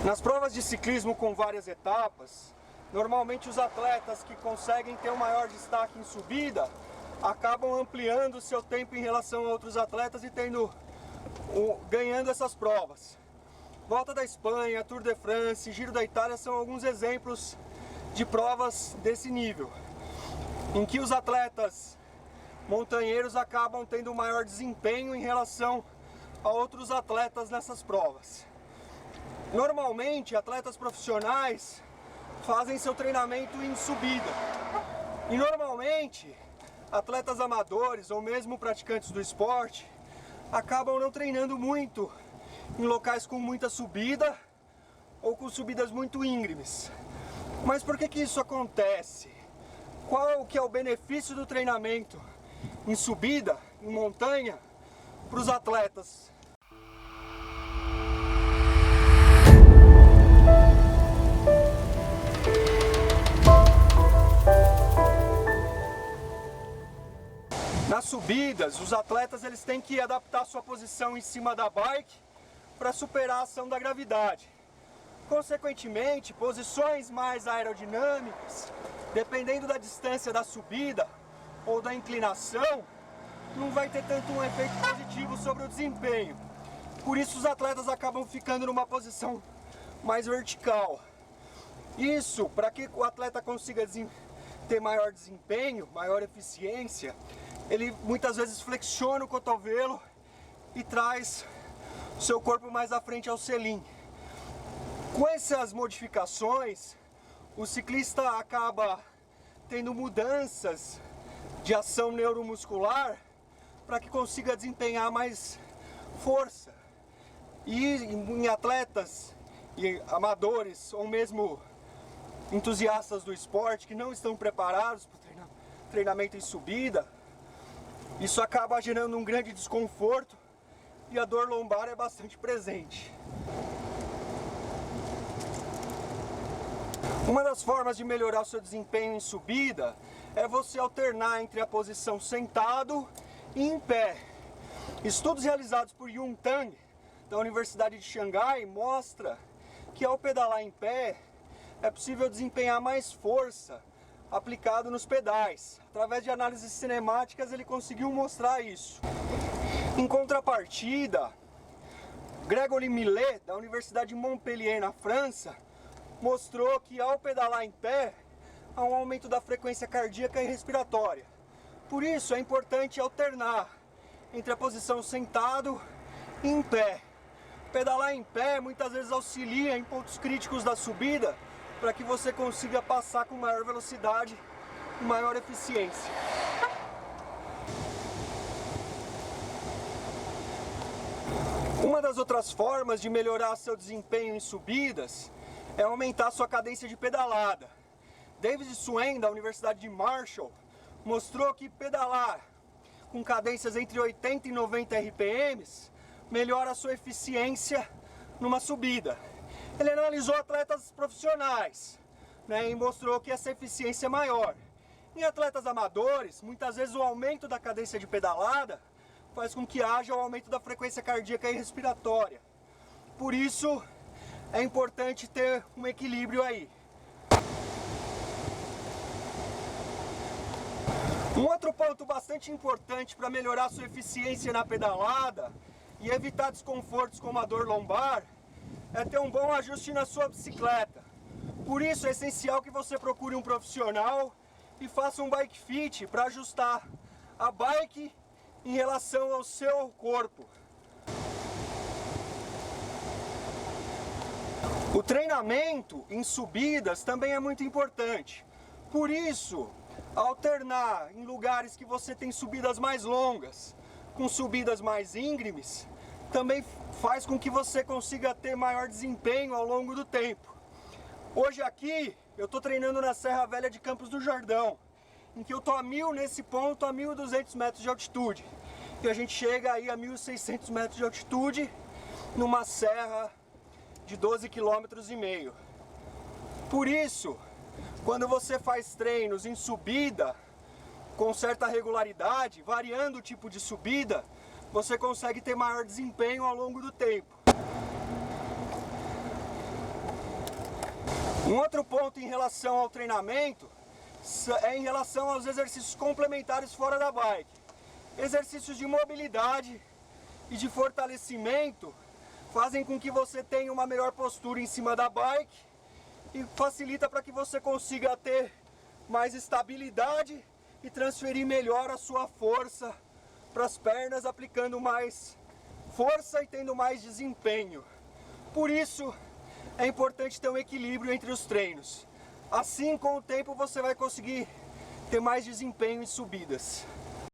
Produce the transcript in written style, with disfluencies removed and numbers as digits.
Nas provas de ciclismo com várias etapas, normalmente os atletas que conseguem ter um maior destaque em subida acabam ampliando o seu tempo em relação a outros atletas e ganhando essas provas. Volta da Espanha, Tour de France, Giro da Itália são alguns exemplos de provas desse nível, em que os atletas montanheiros acabam tendo um maior desempenho em relação a outros atletas nessas provas. Normalmente, atletas profissionais fazem seu treinamento em subida. E normalmente, atletas amadores ou mesmo praticantes do esporte acabam não treinando muito em locais com muita subida ou com subidas muito íngremes. Mas por que isso acontece? Qual que é o benefício do treinamento em subida, em montanha, para os atletas? Nas subidas, os atletas têm que adaptar sua posição em cima da bike para superar a ação da gravidade. Consequentemente, posições mais aerodinâmicas, dependendo da distância da subida ou da inclinação, não vai ter tanto um efeito positivo sobre o desempenho. Por isso os atletas acabam ficando numa posição mais vertical. Isso, para que o atleta consiga ter maior desempenho, maior eficiência, ele muitas vezes flexiona o cotovelo e traz o seu corpo mais à frente ao selim. Com essas modificações, o ciclista acaba tendo mudanças de ação neuromuscular para que consiga desempenhar mais força. E em atletas e amadores ou mesmo entusiastas do esporte que não estão preparados para o treinamento em subida, isso acaba gerando um grande desconforto e a dor lombar é bastante presente. Uma das formas de melhorar o seu desempenho em subida é você alternar entre a posição sentado e em pé. Estudos realizados por Yun Tang, da Universidade de Xangai, mostram que ao pedalar em pé é possível desempenhar mais força aplicado nos pedais. Através de análises cinemáticas ele conseguiu mostrar isso. Em contrapartida, Grégory Millet, da Universidade de Montpellier, na França, mostrou que ao pedalar em pé há um aumento da frequência cardíaca e respiratória. Por isso é importante alternar entre a posição sentado e em pé. Pedalar em pé muitas vezes auxilia em pontos críticos da subida para que você consiga passar com maior velocidade e maior eficiência. Uma das outras formas de melhorar seu desempenho em subidas é aumentar sua cadência de pedalada. David Swain, da Universidade de Marshall, mostrou que pedalar com cadências entre 80 e 90 RPMs melhora a sua eficiência numa subida. Ele analisou atletas profissionais, e mostrou que essa eficiência é maior. Em atletas amadores, muitas vezes o aumento da cadência de pedalada faz com que haja o aumento da frequência cardíaca e respiratória. Por isso, é importante ter um equilíbrio aí. Um outro ponto bastante importante para melhorar sua eficiência na pedalada e evitar desconfortos como a dor lombar é ter um bom ajuste na sua bicicleta. Por isso é essencial que você procure um profissional e faça um bike fit para ajustar a bike em relação ao seu corpo. O treinamento em subidas também é muito importante. Por isso, alternar em lugares que você tem subidas mais longas com subidas mais íngremes também faz com que você consiga ter maior desempenho ao longo do tempo. Hoje aqui eu estou treinando na Serra Velha de Campos do Jordão, em que eu estou nesse ponto a 1.200 metros de altitude. E a gente chega aí a 1.600 metros de altitude numa serra de 12,5 km. Por isso, quando você faz treinos em subida com certa regularidade, variando o tipo de subida, você consegue ter maior desempenho ao longo do tempo. Um outro ponto em relação ao treinamento é em relação aos exercícios complementares fora da bike. Exercícios de mobilidade e de fortalecimento fazem com que você tenha uma melhor postura em cima da bike e facilita para que você consiga ter mais estabilidade e transferir melhor a sua força para as pernas, aplicando mais força e tendo mais desempenho. Por isso é importante ter um equilíbrio entre os treinos. Assim, com o tempo, você vai conseguir ter mais desempenho em subidas.